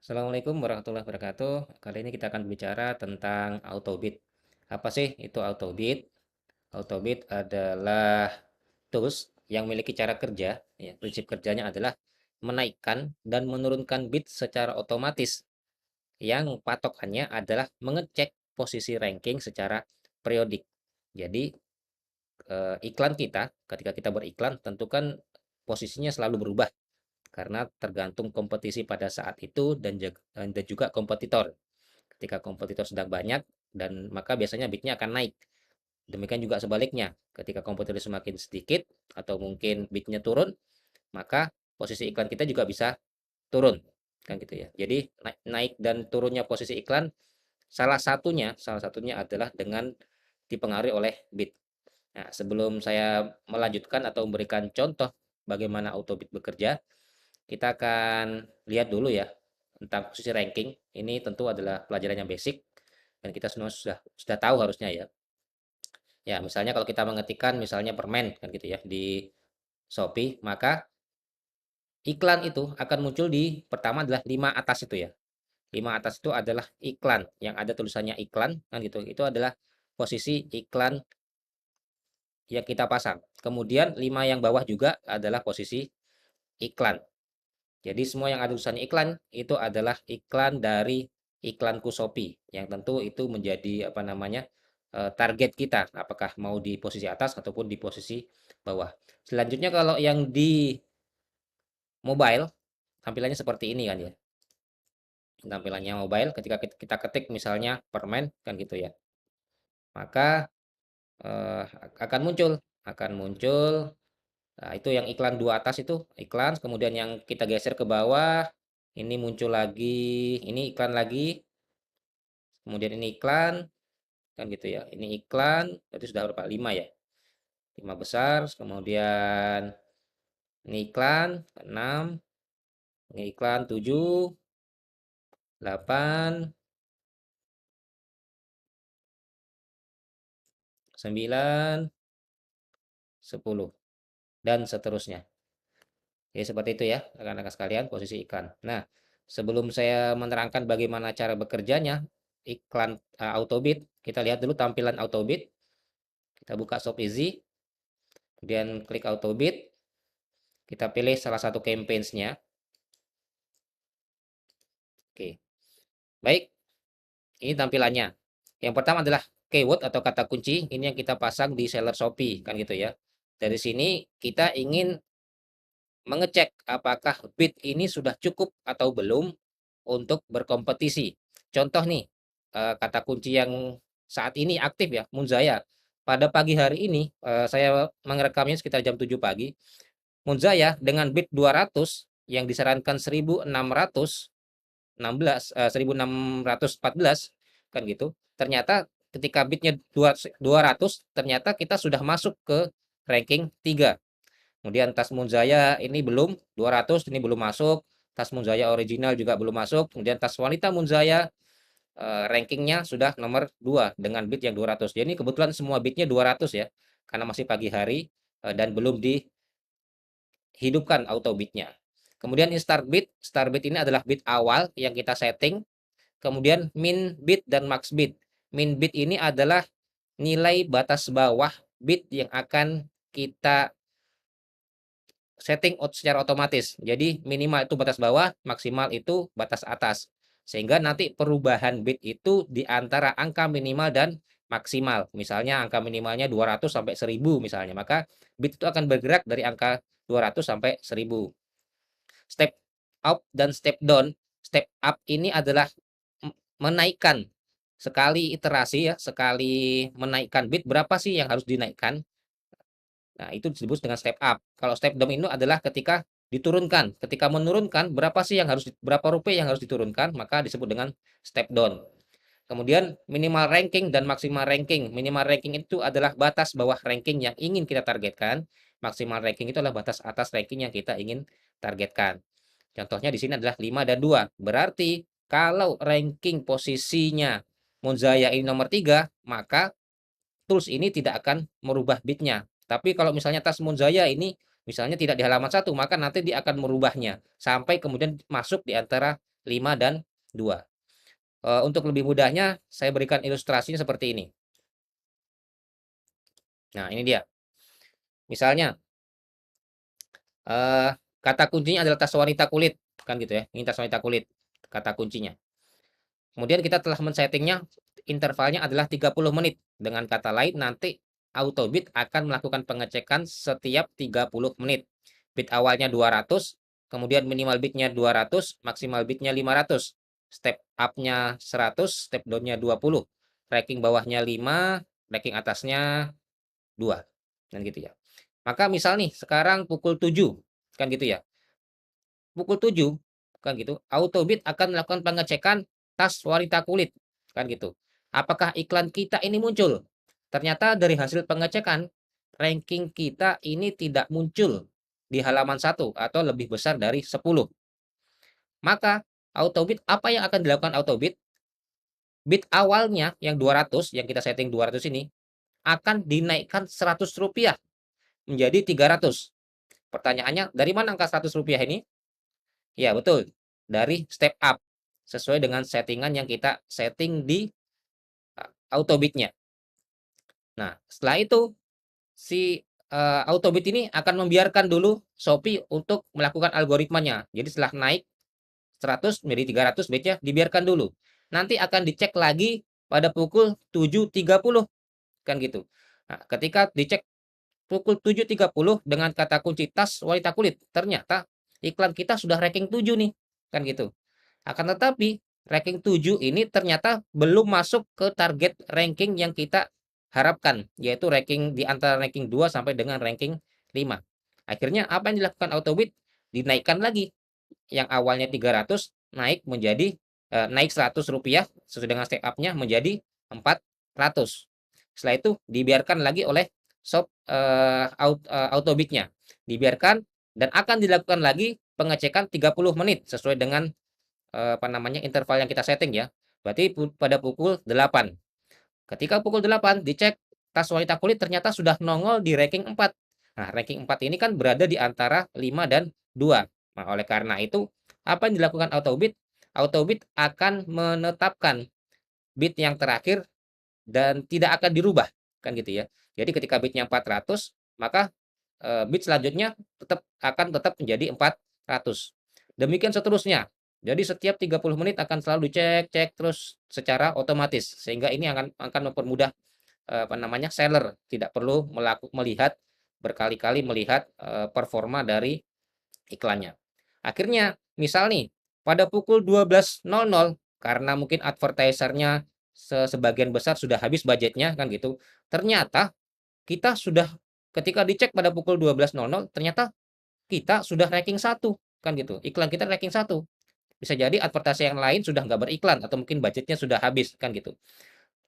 Assalamualaikum warahmatullahi wabarakatuh. Kali ini kita akan bicara tentang Autobit. Apa sih itu Autobit? Autobit adalah tools yang memiliki cara kerja, ya, prinsip kerjanya adalah menaikkan dan menurunkan bit secara otomatis, yang patokannya adalah mengecek posisi ranking secara periodik. Jadi, iklan kita, ketika kita beriklan, tentu kan posisinya selalu berubah karena tergantung kompetisi pada saat itu dan juga kompetitor. Ketika kompetitor sedang banyak dan maka biasanya bitnya akan naik. Demikian juga sebaliknya, ketika kompetitor semakin sedikit atau mungkin bitnya turun, maka posisi iklan kita juga bisa turun, kan gitu ya. Jadi naik dan turunnya posisi iklan salah satunya adalah dengan dipengaruhi oleh bit. Nah, sebelum saya melanjutkan atau memberikan contoh bagaimana Autobit bekerja, kita akan lihat dulu ya tentang posisi ranking. Ini tentu adalah pelajaran yang basic dan kita semua sudah tahu harusnya ya. Ya, misalnya kalau kita mengetikkan misalnya permen kan gitu ya di Shopee, maka iklan itu akan muncul di pertama adalah 5 atas itu ya. 5 atas itu adalah iklan yang ada tulisannya iklan kan gitu. Itu adalah posisi iklan yang kita pasang. Kemudian 5 yang bawah juga adalah posisi iklan. Jadi semua yang ada tulisannya iklan itu adalah iklan dari iklanku Shopee yang tentu itu menjadi apa namanya target kita apakah mau di posisi atas ataupun di posisi bawah. Selanjutnya kalau yang di mobile tampilannya seperti ini kan ya. Tampilannya mobile ketika kita ketik misalnya permen kan gitu ya. Maka eh, akan muncul. Nah, itu yang iklan dua atas itu iklan, kemudian yang kita geser ke bawah, ini muncul lagi, ini iklan lagi, kemudian ini iklan, kan gitu ya. Ini iklan, berarti sudah berapa? 5 ya. 5 besar, kemudian ini iklan, 6, ini iklan 7, 8, 9, 10, dan seterusnya. Jadi seperti itu ya, rekan-rekan sekalian, posisi iklan. Nah, sebelum saya menerangkan bagaimana cara bekerjanya iklan Autobit, kita lihat dulu tampilan Autobit. Kita buka Shop Easy, kemudian klik Autobit, kita pilih salah satu campaigns-nya. Oke, baik, ini tampilannya. Yang pertama adalah keyword atau kata kunci, ini yang kita pasang di seller Shopee, kan gitu ya. Dari sini kita ingin mengecek apakah bid ini sudah cukup atau belum untuk berkompetisi. Contoh nih, kata kunci yang saat ini aktif ya, Munzaya. Pada pagi hari ini, saya merekamnya sekitar jam 7 pagi. Munzaya dengan bid 200 yang disarankan 1614 kan gitu. Ternyata ketika bidnya 200 ternyata kita sudah masuk ke ranking 3. Kemudian tas Munzaya ini belum 200 ini belum masuk. Tas Munzaya original juga belum masuk. Kemudian tas wanita Munzaya rankingnya sudah nomor 2 dengan bid yang 200. Jadi kebetulan semua bidnya 200 ya. Karena masih pagi hari dan belum dihidupkan auto bidnya. Kemudian ini start bid ini adalah bid awal yang kita setting. Kemudian min bid dan max bid. Min bid ini adalah nilai batas bawah bid yang akan kita setting secara otomatis. Jadi minimal itu batas bawah, maksimal itu batas atas. Sehingga nanti perubahan bit itu di antara angka minimal dan maksimal. Misalnya angka minimalnya 200 sampai 1000 misalnya, maka bit itu akan bergerak dari angka 200 sampai 1000. Step up dan step down. Step up ini adalah menaikkan sekali iterasi ya, sekali menaikkan bit berapa sih yang harus dinaikkan. Nah, itu disebut dengan step up. Kalau step down itu adalah ketika diturunkan. Ketika menurunkan, berapa rupiah yang harus diturunkan, maka disebut dengan step down. Kemudian minimal ranking dan maksimal ranking. Minimal ranking itu adalah batas bawah ranking yang ingin kita targetkan. Maksimal ranking itu adalah batas atas ranking yang kita ingin targetkan. Contohnya di sini adalah 5 dan 2. Berarti kalau ranking posisinya Monzaya ini nomor 3, maka tools ini tidak akan merubah bitnya. Tapi kalau misalnya tas Munzaya ini misalnya tidak di halaman 1, maka nanti dia akan merubahnya sampai kemudian masuk di antara 5 dan 2. Untuk lebih mudahnya saya berikan ilustrasinya seperti ini. Nah, ini dia. Misalnya, kata kuncinya adalah tas wanita kulit, kan gitu ya. Ini tas wanita kulit, kata kuncinya. Kemudian kita telah men-settingnya intervalnya adalah 30 menit. Dengan kata lain, nanti Autobit akan melakukan pengecekan setiap 30 menit. Bit awalnya 200, kemudian minimal bitnya 200, maksimal bitnya 500. Step up-nya 100, step down-nya 20. Ranking bawahnya 5, ranking atasnya 2. Dan gitu ya. Maka misal nih, sekarang pukul 7, kan gitu ya. Pukul 7, kan gitu, Autobit akan melakukan pengecekan tas wanita kulit, kan gitu. Apakah iklan kita ini muncul? Ternyata dari hasil pengecekan, ranking kita ini tidak muncul di halaman 1 atau lebih besar dari 10. Maka Autobit, apa yang akan dilakukan Autobit? Bit awalnya yang 200, yang kita setting 200 ini, akan dinaikkan Rp100 menjadi 300. Pertanyaannya, dari mana angka Rp100 ini? Ya, betul. Dari step up. Sesuai dengan settingan yang kita setting di Autobit-nya. Nah, setelah itu si Autobit ini akan membiarkan dulu Shopee untuk melakukan algoritmanya. Jadi setelah naik 100 menjadi 300 bitnya dibiarkan dulu. Nanti akan dicek lagi pada pukul 7.30 kan gitu. Nah, ketika dicek pukul 7.30 dengan kata kunci tas wanita kulit, ternyata iklan kita sudah ranking 7 nih, kan gitu. Akan tetapi ranking 7 ini ternyata belum masuk ke target ranking yang kita harapkan, yaitu ranking di antara ranking 2 sampai dengan ranking 5. Akhirnya apa yang dilakukan Autobit? Dinaikkan lagi. Yang awalnya 300 naik menjadi naik Rp100 sesuai dengan step up-nya menjadi 400. Setelah itu dibiarkan lagi oleh Autobit-nya. Dibiarkan dan akan dilakukan lagi pengecekan 30 menit sesuai dengan apa namanya, interval yang kita setting ya. Berarti pada pukul 8. Ketika pukul 8 dicek tas wanita kulit ternyata sudah nongol di ranking 4. Nah, ranking 4 ini kan berada di antara 5 dan 2. Nah, oleh karena itu, apa yang dilakukan Autobit? Autobit akan menetapkan bit yang terakhir dan tidak akan dirubah, kan gitu ya. Jadi ketika bitnya 400, maka bit selanjutnya tetap menjadi 400. Demikian seterusnya. Jadi setiap 30 menit akan selalu dicek terus secara otomatis sehingga ini akan mempermudah apa namanya, seller tidak perlu melihat berkali-kali melihat performa dari iklannya. Akhirnya misal nih pada pukul 12.00 karena mungkin advertisernya sebagian besar sudah habis budgetnya kan gitu. Ternyata kita sudah ketika dicek pada pukul 12.00 ternyata kita sudah ranking 1 kan gitu. Iklan kita ranking 1. Bisa jadi advertising yang lain sudah nggak beriklan atau mungkin budgetnya sudah habis kan gitu.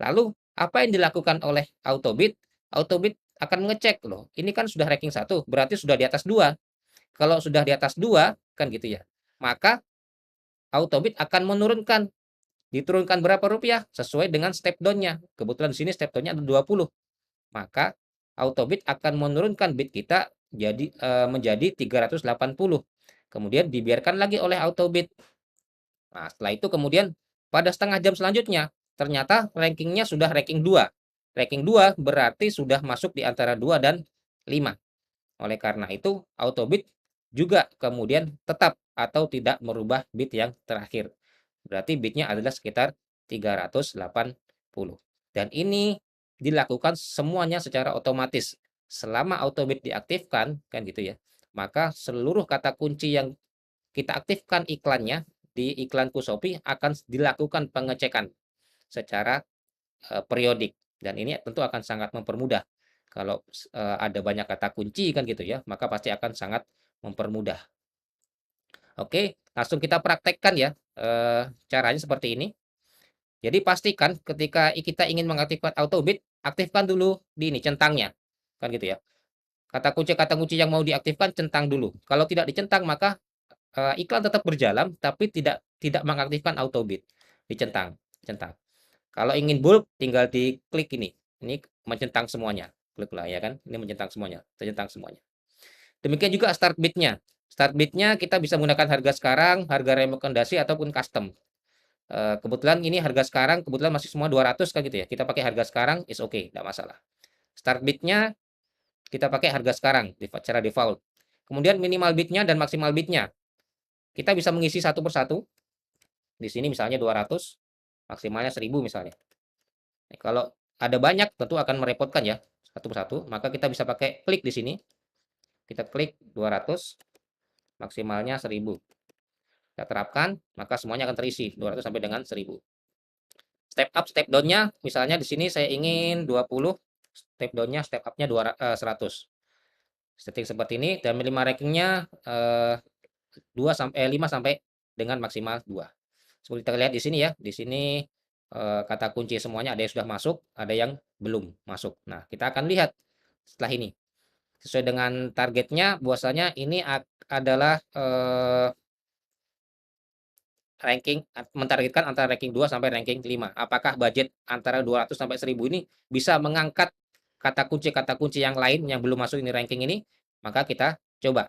Lalu apa yang dilakukan oleh Autobit? Autobit akan mengecek loh, ini kan sudah ranking 1, berarti sudah di atas 2. Kalau sudah di atas 2 kan gitu ya. Maka Autobit akan diturunkan berapa rupiah sesuai dengan step down-nya. Kebetulan di sini step down-nya ada 20. Maka Autobit akan menurunkan bit kita menjadi 380. Kemudian dibiarkan lagi oleh Autobit. Nah, setelah itu kemudian pada setengah jam selanjutnya ternyata rankingnya sudah ranking 2. Ranking 2 berarti sudah masuk di antara 2 dan 5. Oleh karena itu Autobit juga kemudian tetap atau tidak merubah bit yang terakhir. Berarti bitnya adalah sekitar 380. Dan ini dilakukan semuanya secara otomatis. Selama Autobit diaktifkan, kan gitu ya, maka seluruh kata kunci yang kita aktifkan iklannya di iklanku Shopee akan dilakukan pengecekan secara periodik. Dan ini tentu akan sangat mempermudah. Kalau ada banyak kata kunci kan gitu ya, maka pasti akan sangat mempermudah. Oke, langsung kita praktekkan ya. Caranya seperti ini. Jadi pastikan ketika kita ingin mengaktifkan Autobit, aktifkan dulu di ini centangnya. Kan gitu ya. Kata kunci yang mau diaktifkan centang dulu. Kalau tidak dicentang maka iklan tetap berjalan tapi tidak tidak mengaktifkan Autobit. Dicentang, centang. Kalau ingin bulk tinggal diklik ini. Ini mencentang semuanya. Klik lah ya kan. Ini mencentang semuanya, tercentang semuanya. Demikian juga start bitnya. Start bidnya kita bisa menggunakan harga sekarang, harga rekomendasi ataupun custom. Kebetulan ini harga sekarang kebetulan masih semua 200 kan gitu ya. Kita pakai harga sekarang is okay, enggak masalah. Start bidnya kita pakai harga sekarang secara default. Kemudian minimal bidnya dan maksimal bidnya. Kita bisa mengisi satu persatu. Di sini misalnya 200, maksimalnya 1000 misalnya. Nah, kalau ada banyak tentu akan merepotkan ya, satu persatu. Maka kita bisa pakai klik di sini. Kita klik 200, maksimalnya 1000. Kita terapkan, maka semuanya akan terisi 200 sampai dengan 1000. Step up, step down-nya misalnya di sini saya ingin 20, step down-nya, step up-nya 100. Setting seperti ini dan minimal rankingnya 5 sampai dengan maksimal 2. Seperti kita lihat di sini ya, di sini kata kunci semuanya ada yang sudah masuk, ada yang belum masuk. Nah, kita akan lihat setelah ini. Sesuai dengan targetnya, bahwasanya ini adalah ranking mentargetkan antara ranking 2 sampai ranking 5. Apakah budget antara 200 sampai 1000 ini bisa mengangkat kata kunci yang lain yang belum masuk ini ranking ini? Maka kita coba.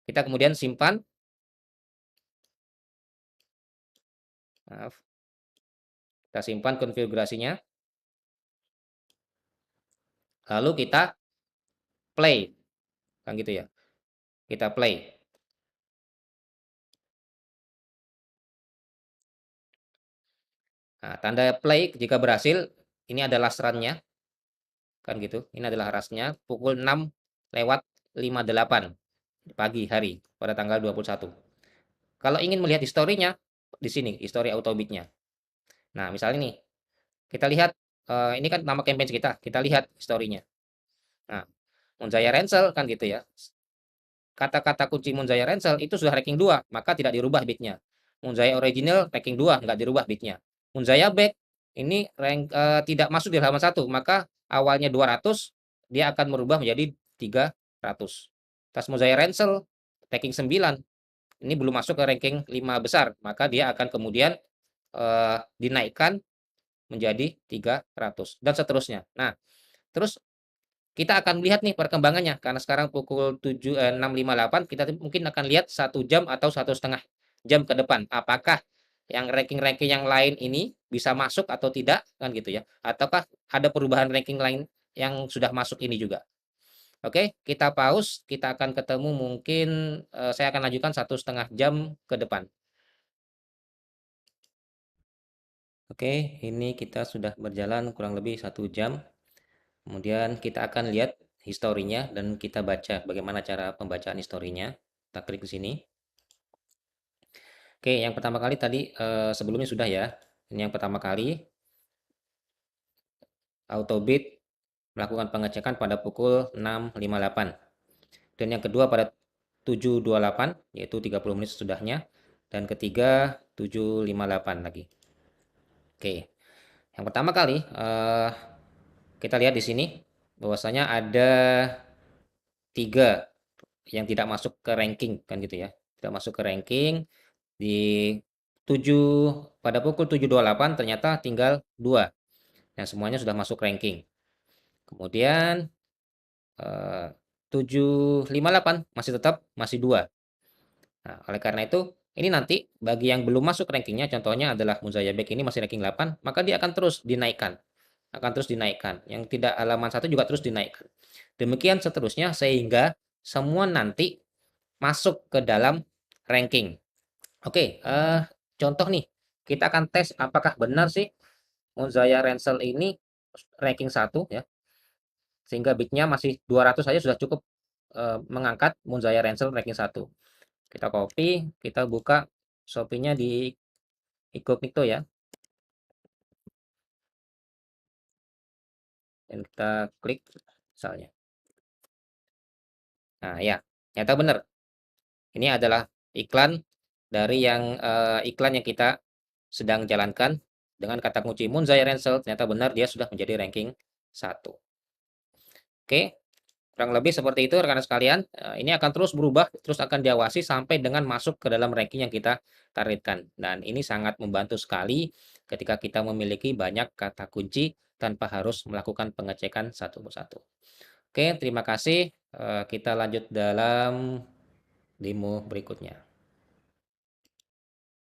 Kita kemudian simpan. Maaf. Kita simpan konfigurasinya. Lalu kita play. Kan gitu ya. Kita play. Nah, tanda play jika berhasil, ini adalah run-nya. Kan gitu. Ini adalah rasnya pukul 6:58 pagi hari pada tanggal 21. Kalau ingin melihat historinya, di sini history autobitnya. Nah, misalnya nih, kita lihat ini kan nama campaign kita lihat historinya. Nah, Munzaya Rensel kan gitu ya. Kata-kata kunci Munzaya Rensel itu sudah ranking 2, maka tidak dirubah bitnya. Munzaya original ranking 2, nggak dirubah bitnya. Munzaya back ini tidak masuk di halaman 1, maka awalnya 200 dia akan merubah menjadi 300. Tas Munzaya Rensel ranking 9 ini belum masuk ke ranking 5 besar, maka dia akan kemudian dinaikkan menjadi 300 dan seterusnya. Nah, terus kita akan lihat nih perkembangannya karena sekarang pukul 6:58 kita mungkin akan lihat 1 jam atau 1,5 jam ke depan. Apakah yang ranking-ranking yang lain ini bisa masuk atau tidak kan gitu ya? Ataukah ada perubahan ranking lain yang sudah masuk ini juga? Oke, kita pause, kita akan ketemu mungkin saya akan lanjutkan 1,5 jam ke depan. Oke, ini kita sudah berjalan kurang lebih 1 jam. Kemudian kita akan lihat historinya dan kita baca bagaimana cara pembacaan historinya. Kita klik di sini. Oke, yang pertama kali tadi sebelumnya sudah ya. Ini yang pertama kali Autobit melakukan pengecekan pada pukul 6:58. Dan yang kedua pada 7:28 yaitu 30 menit sesudahnya dan ketiga 7:58 lagi. Oke. Yang pertama kali kita lihat di sini bahwasanya ada 3 yang tidak masuk ke ranking kan gitu ya. Tidak masuk ke ranking di 7 pada pukul 7:28 ternyata tinggal 2 yang semuanya sudah masuk ranking. Kemudian 7:58 masih 2. Nah, oleh karena itu ini nanti bagi yang belum masuk rankingnya contohnya adalah Muzayabek ini masih ranking 8, maka dia akan terus dinaikkan. Akan terus dinaikkan. Yang tidak halaman 1 juga terus dinaikkan. Demikian seterusnya sehingga semua nanti masuk ke dalam ranking. Oke, contoh nih, kita akan tes apakah benar sih Munzaya Rensel ini ranking 1 ya, sehingga bitnya masih 200 saja sudah cukup mengangkat Munzaya Rensel ranking 1. Kita copy, kita buka Shopee-nya di incognito ya, dan kita klik misalnya. Nah ya, ternyata benar. Ini adalah iklan dari iklan yang kita sedang jalankan dengan kata kunci Munzaya Rensel, ternyata benar dia sudah menjadi ranking 1. Oke, kurang lebih seperti itu rekan sekalian. Ini akan terus berubah, terus akan diawasi sampai dengan masuk ke dalam ranking yang kita targetkan. Dan ini sangat membantu sekali ketika kita memiliki banyak kata kunci tanpa harus melakukan pengecekan satu persatu. Oke, terima kasih. Kita lanjut dalam demo berikutnya.